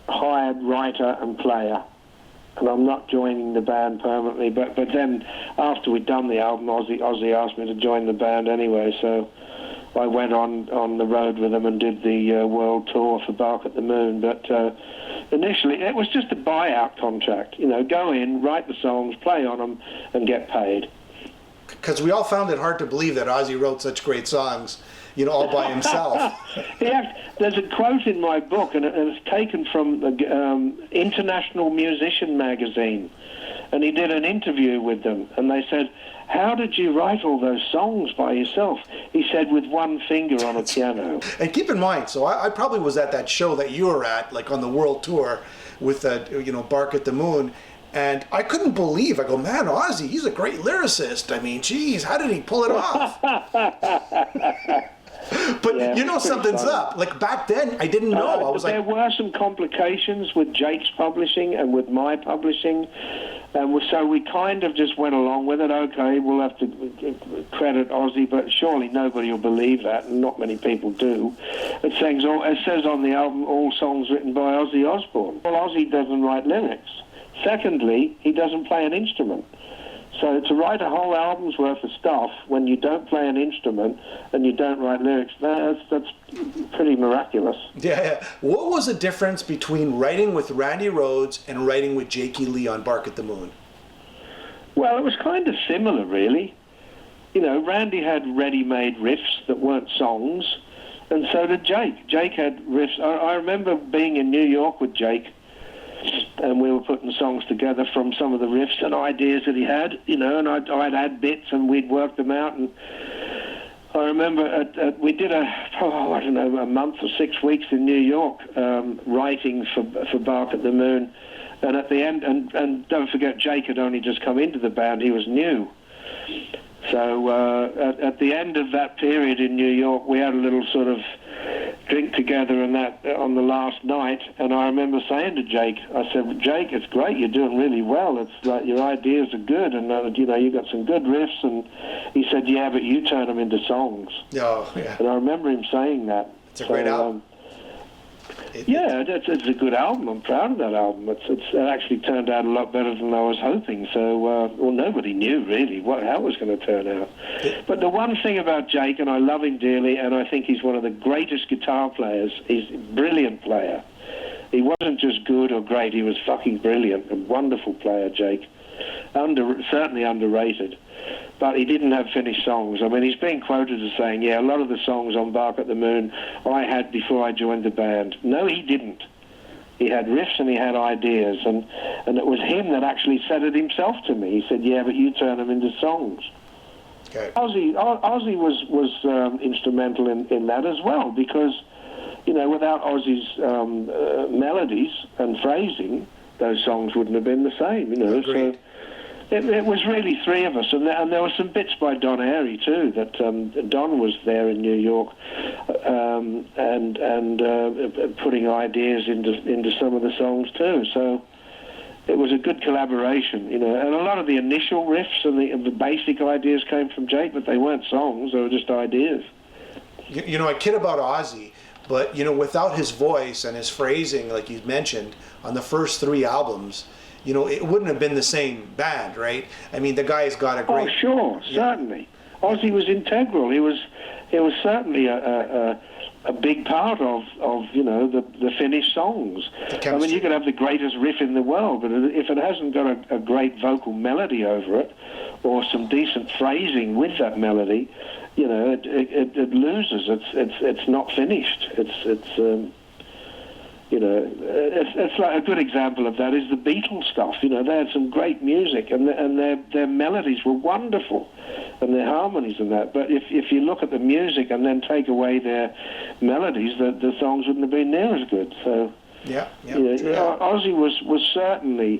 hired writer and player, and I'm not joining the band permanently. But then after we'd done the album, Ozzy asked me to join the band anyway, so I went on the road with them and did the world tour for Bark at the Moon. But initially it was just a buyout contract, go in, write the songs, play on them, and get paid. Because we all found it hard to believe that Ozzy wrote such great songs, all by himself. Yeah, there's a quote in my book, and it's taken from the International Musician magazine, and he did an interview with them, and they said, how did you write all those songs by yourself? He said, with one finger on a piano. And keep in mind, so I probably was at that show that you were at, like on the world tour with, Bark at the Moon, and I couldn't believe, I go, man, Ozzy, he's a great lyricist. I mean, geez, how did he pull it off? But yeah, something's up. Like back then, I didn't know. I was there were some complications with Jake's publishing and with my publishing, and so we kind of just went along with it. Okay, we'll have to credit Ozzy, but surely nobody will believe that, and not many people do. It says on the album, all songs written by Ozzy Osbourne. Well, Ozzy doesn't write lyrics. Secondly, he doesn't play an instrument. So to write a whole album's worth of stuff when you don't play an instrument and you don't write lyrics, that's pretty miraculous. Yeah. What was the difference between writing with Randy Rhoads and writing with Jakey Lee on Bark at the Moon? Well, it was kind of similar, really. Randy had ready-made riffs that weren't songs, and so did Jake. Jake had riffs. I remember being in New York with Jake, and we were putting songs together from some of the riffs and ideas that he had, and I'd add bits and we'd work them out. And I remember we did a month or 6 weeks in New York writing for Bark at the Moon. And at the end, and don't forget, Jake had only just come into the band, he was new. So at the end of that period in New York, we had a little sort of drink together and that on the last night, and I remember saying to Jake, I said, Jake, it's great, you're doing really well, it's like your ideas are good, and you got some good riffs. And he said, yeah, but you turn them into songs. Oh, yeah. And I remember him saying that. It's a great album. It's a good album. I'm proud of that album. It actually turned out a lot better than I was hoping. So, nobody knew really how it was going to turn out. But the one thing about Jake, and I love him dearly, and I think he's one of the greatest guitar players. He's a brilliant player. He wasn't just good or great. He was fucking brilliant. A wonderful player, Jake. Certainly underrated. But he didn't have finished songs. I mean, he's been quoted as saying, yeah, a lot of the songs on Bark at the Moon I had before I joined the band. No, he didn't. He had riffs and he had ideas, and it was him that actually said it himself to me. He said, yeah, but you turn them into songs. Okay. Ozzy was instrumental in that as well, because, without Ozzy's melodies and phrasing, those songs wouldn't have been the same, Agreed. So it was really three of us, and there were some bits by Don Airey too. That Don was there in New York, and putting ideas into some of the songs too. So it was a good collaboration, And a lot of the initial riffs and the basic ideas came from Jake, but they weren't songs; they were just ideas. I kid about Ozzy, but without his voice and his phrasing, like you mentioned, on the first 3 albums, it wouldn't have been the same band, right? I mean, the guy's got a great... Oh, sure, certainly. Ozzy was integral. He was certainly a big part of the finished songs. I mean, you could have the greatest riff in the world, but if it hasn't got a great vocal melody over it, or some decent phrasing with that melody, it loses. It's not finished. It's like a good example of that is the Beatles stuff. They had some great music, and their melodies were wonderful, and their harmonies and that. But if you look at the music and then take away their melodies, the songs wouldn't have been near as good. So Yeah. Ozzy was certainly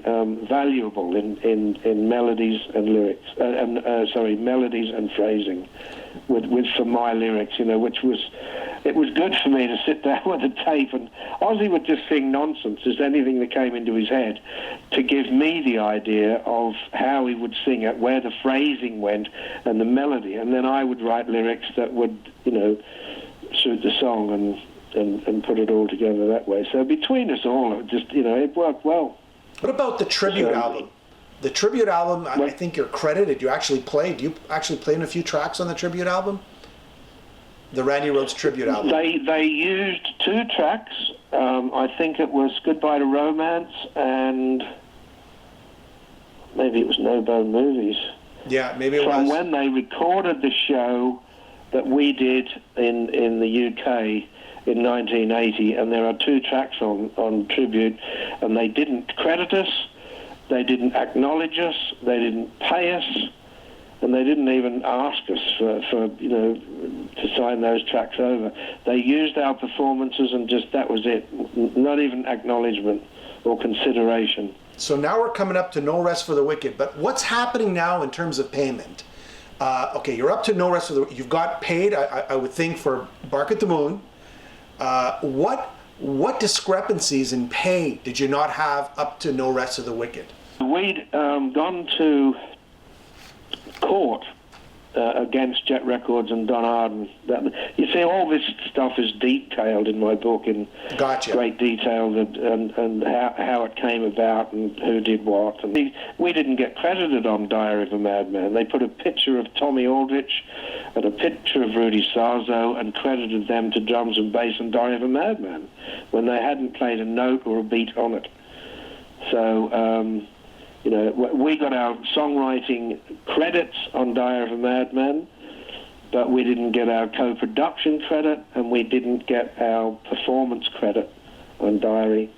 valuable in melodies and lyrics, melodies and phrasing, with for my lyrics, which it was good for me to sit down with a tape, and Ozzy would just sing nonsense, just anything that came into his head, to give me the idea of how he would sing it, where the phrasing went, and the melody, and then I would write lyrics that would, suit the song and put it all together that way. So between us all, it worked well. What about the tribute album? The tribute album, I think you're credited. You actually played. You actually played in a few tracks on the tribute album? The Randy Rhoads tribute album. They used 2 tracks. I think it was Goodbye to Romance and maybe it was No Bone Movies. Yeah, maybe it was. From when they recorded the show that we did in the UK in 1980, and there are 2 tracks on tribute, and they didn't credit us, they didn't acknowledge us, they didn't pay us, and they didn't even ask us for to sign those tracks over. They used our performances, and just that was it. Not even acknowledgement or consideration. So now we're coming up to No Rest for the Wicked, but what's happening now in terms of payment? Okay, you're up to No Rest for the Wicked. You've got paid, I would think, for Bark at the Moon. What discrepancies in pay did you not have up to No Rest of the Wicked? We'd gone to court against Jet Records and Don Arden. You see, all this stuff is detailed in my book in great detail, and how it came about and who did what. And we didn't get credited on Diary of a Madman. They put a picture of Tommy Aldrich and a picture of Rudy Sarzo and credited them to drums and bass on Diary of a Madman when they hadn't played a note or a beat on it. So, we got our songwriting credits on Diary of a Madman, but we didn't get our co-production credit, and we didn't get our performance credit on Diary.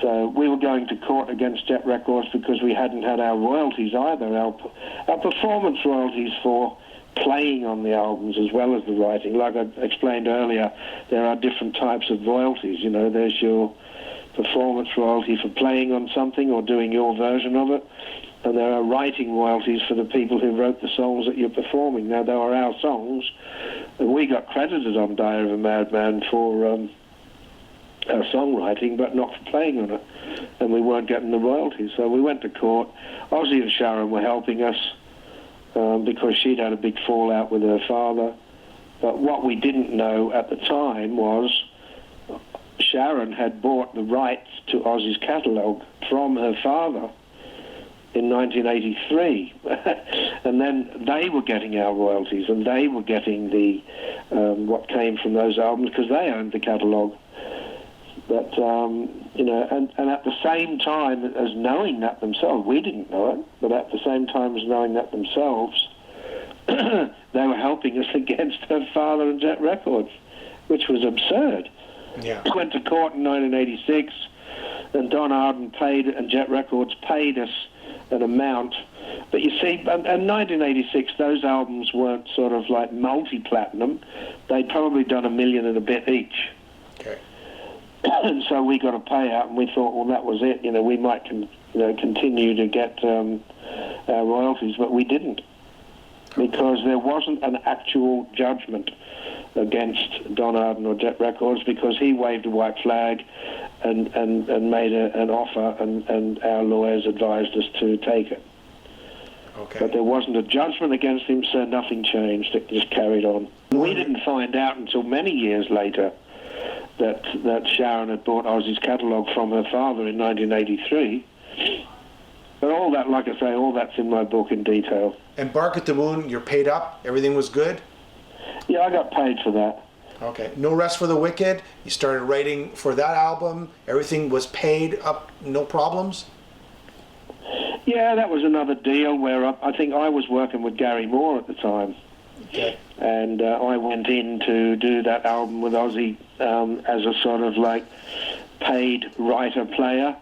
So we were going to court against Jet Records because we hadn't had our royalties either, our performance royalties for playing on the albums as well as the writing. Like I explained earlier, there are different types of royalties. There's your performance royalty for playing on something or doing your version of it, and there are writing royalties for the people who wrote the songs that you're performing. Now, they were our songs, and we got credited on Diary of a Madman for our songwriting, but not for playing on it, and we weren't getting the royalties. So we went to court. Ozzy and Sharon were helping us because she'd had a big fallout with her father, but what we didn't know at the time was Sharon had bought the rights to Ozzy's catalogue from her father in 1983, and then they were getting our royalties, and they were getting the what came from those albums because they owned the catalogue. But and at the same time as knowing that themselves, we didn't know it, but at the same time as knowing that themselves, they were helping us against her father and Jet Records, which was absurd. Yeah. We went to court in 1986, and Don Arden paid, and Jet Records paid us an amount. But you see, in 1986, those albums weren't sort of like multi-platinum. They'd probably done $1 million and a bit each. Okay. And so we got a payout, and we thought, well, that was it. We might continue to get our royalties, but we didn't, because there wasn't an actual judgment against Don Arden or Jet Records, because he waved a white flag and made an offer, and our lawyers advised us to take it. Okay. But there wasn't a judgment against him, so nothing changed. It just carried on. We didn't find out until many years later that Sharon had bought Ozzy's catalogue from her father in 1983. But all that, like I say, all that's in my book in detail. And Bark at the Moon, you're paid up? Everything was good? Yeah, I got paid for that. Okay. No Rest for the Wicked, you started writing for that album, everything was paid up, no problems? Yeah, that was another deal where I think I was working with Gary Moore at the time. Okay. And I went in to do that album with Ozzy as a sort of like paid writer-player.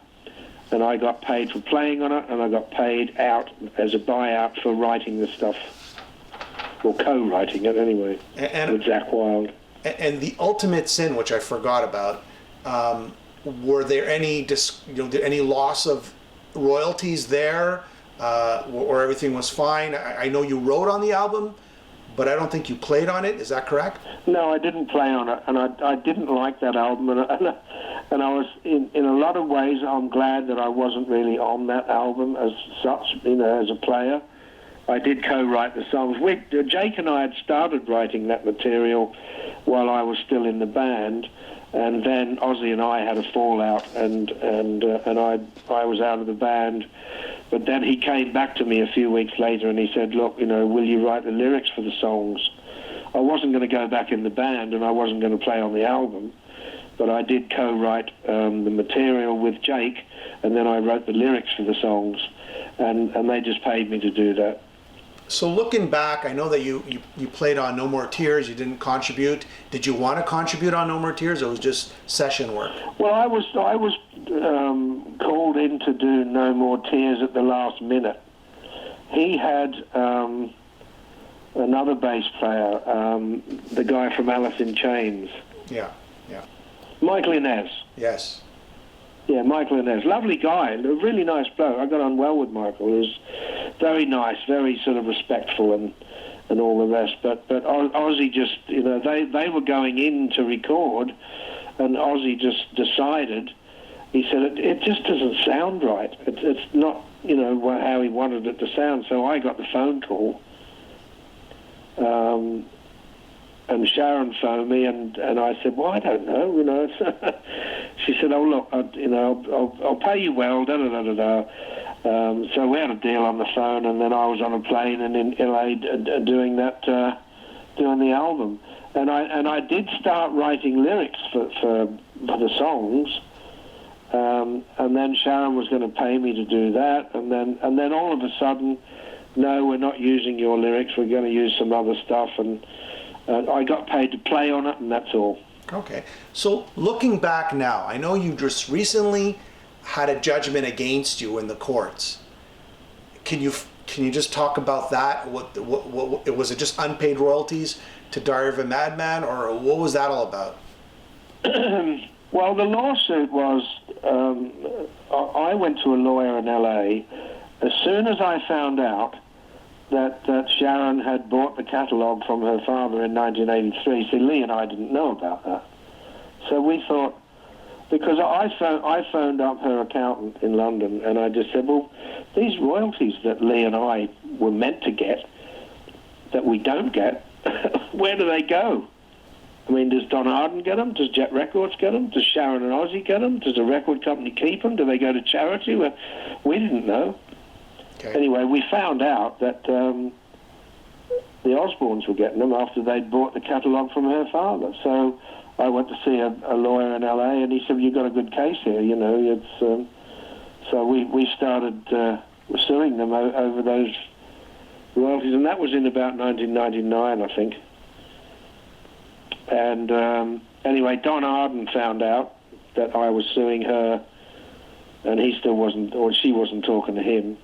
And I got paid for playing on it, and I got paid out as a buyout for writing the stuff. Or co-writing it anyway, with Zakk Wylde. And the ultimate sin, which I forgot about, were there any any loss of royalties there, or everything was fine? I know you wrote on the album, but I don't think you played on it. Is that correct? No, I didn't play on it, and I didn't like that album, and I was in a lot of ways I'm glad that I wasn't really on that album as such, as a player. I did co-write the songs. Jake and I had started writing that material while I was still in the band, and then Ozzy and I had a fallout, and I was out of the band. But then he came back to me a few weeks later and he said, look, will you write the lyrics for the songs? I wasn't going to go back in the band and I wasn't going to play on the album, but I did co-write the material with Jake, and then I wrote the lyrics for the songs, and they just paid me to do that. So looking back, I know that you played on No More Tears, you didn't contribute. Did you want to contribute on No More Tears, or it was just session work? Well, I was called in to do No More Tears at the last minute. He had another bass player, the guy from Alice in Chains. Yeah. Michael Inez. Yes. Yeah, Michael Inez. Lovely guy, a really nice bloke. I got on well with Michael. He was very nice, very sort of respectful and all the rest. But Ozzy just, they were going in to record, and Ozzy just decided, he said, it just doesn't sound right. It's not, how he wanted it to sound. So I got the phone call. And Sharon phoned me, and I said, well, I don't know, She said, oh, look, I'll pay you well, da-da-da-da-da. So we had a deal on the phone, and then I was on a plane and in LA doing the album. And I did start writing lyrics for the songs, and then Sharon was going to pay me to do that, and then all of a sudden, no, we're not using your lyrics, we're going to use some other stuff, and I got paid to play on it, and that's all. Okay. So looking back now, I know you just recently had a judgment against you in the courts. Can you just talk about that? What was it? Just unpaid royalties to Diary of a Madman, or what was that all about? Well, the lawsuit was, I went to a lawyer in LA as soon as I found out that Sharon had bought the catalogue from her father in 1983. See, Lee and I didn't know about that. So we thought, because I phoned up her accountant in London, and I just said, well, these royalties that Lee and I were meant to get, that we don't get, where do they go? I mean, does Don Arden get them? Does Jet Records get them? Does Sharon and Ozzy get them? Does the record company keep them? Do they go to charity? Well, we didn't know. Okay. Anyway, we found out that the Osbournes were getting them after they'd bought the catalogue from her father. So I went to see a lawyer in LA, and he said, "You've got a good case here, It's so we started suing them over those royalties, and that was in about 1999, I think. And anyway, Don Arden found out that I was suing her, and he still wasn't, or she wasn't talking to him.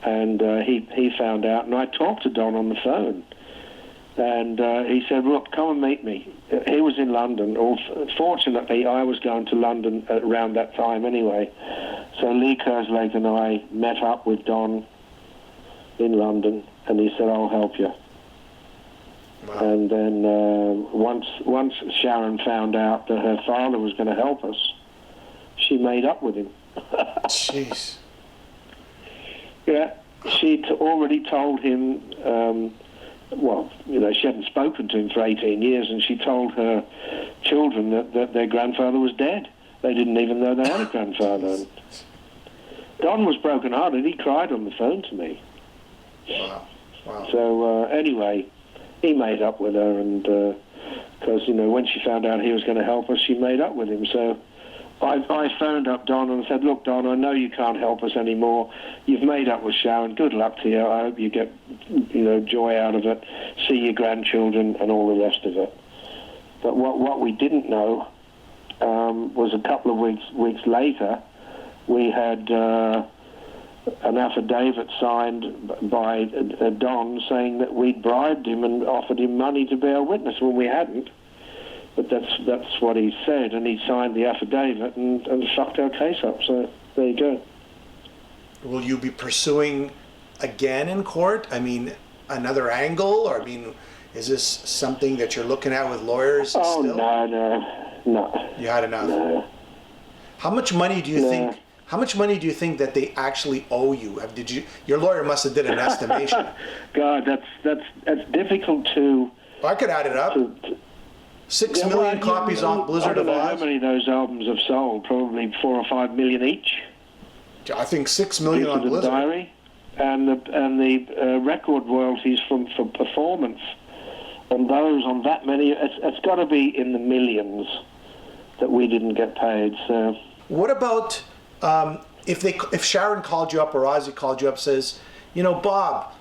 And he found out, and I talked to Don on the phone, and he said, look, come and meet me. He was in London. Fortunately, I was going to London around that time anyway. So Lee Kerslake and I met up with Don in London, and he said, I'll help you. Wow. And then once Sharon found out that her father was going to help us, she made up with him. Jeez. Yeah, she'd already told him, she hadn't spoken to him for 18 years, and she told her children that their grandfather was dead. They didn't even know they had a grandfather. And Don was broken-hearted. He cried on the phone to me. Wow. So, anyway, he made up with her, and because, when she found out he was going to help us, she made up with him. So I phoned up Don and said, look, Don, I know you can't help us anymore. You've made up with Sharon. Good luck to you. I hope you get, joy out of it, see your grandchildren and all the rest of it. But what we didn't know was a couple of weeks later, we had an affidavit signed by Don saying that we'd bribed him and offered him money to bear witness when we hadn't. But that's what he said, and he signed the affidavit and fucked our case up. So there you go. Will you be pursuing again in court? I mean, another angle, or I mean, is this something that you're looking at with lawyers? Oh still? No. You had enough. No. How much money do you think? How much money do you think that they actually owe you? Your lawyer must have did an estimation. God, that's difficult to. I could add it up. 6 million copies off Blizzard of Ozz. I don't know how Ozz. many of those albums have sold. Probably 4 or 5 million each. I think 6 million on Blizzard. Diary, and the record royalties for performance, and those on that many. It's got to be in the millions that we didn't get paid. So. What about if Sharon called you up or Ozzy called you up, says, Bob,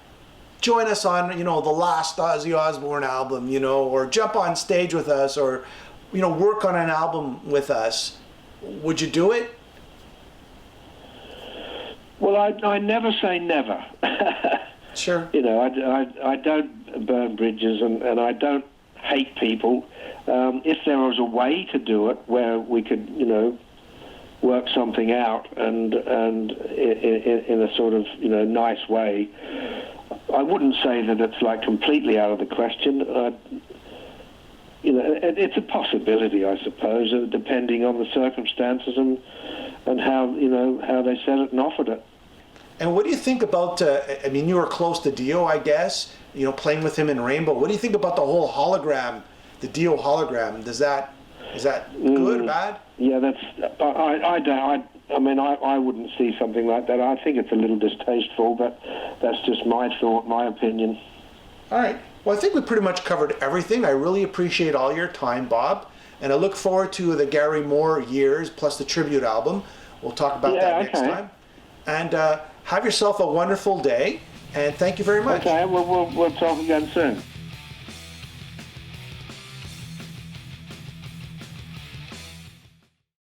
join us on the last Ozzy Osbourne album, or jump on stage with us, or work on an album with us, would you do it? Well, I never say never. Sure. I don't burn bridges, and I don't hate people. If there was a way to do it where we could, work something out and in a sort of nice way, I wouldn't say that it's like completely out of the question. It's a possibility, I suppose, depending on the circumstances and how they said it and offered it. And what do you think about? You were close to Dio, I guess. Playing with him in Rainbow. What do you think about the whole hologram, the Dio hologram? Is that good, bad? Yeah, I wouldn't see something like that. I think it's a little distasteful, but that's just my thought, my opinion. All right. Well, I think we pretty much covered everything. I really appreciate all your time, Bob, and I look forward to the Gary Moore years plus the tribute album. We'll talk about that next time. And have yourself a wonderful day, and thank you very much. Okay, we'll talk again soon.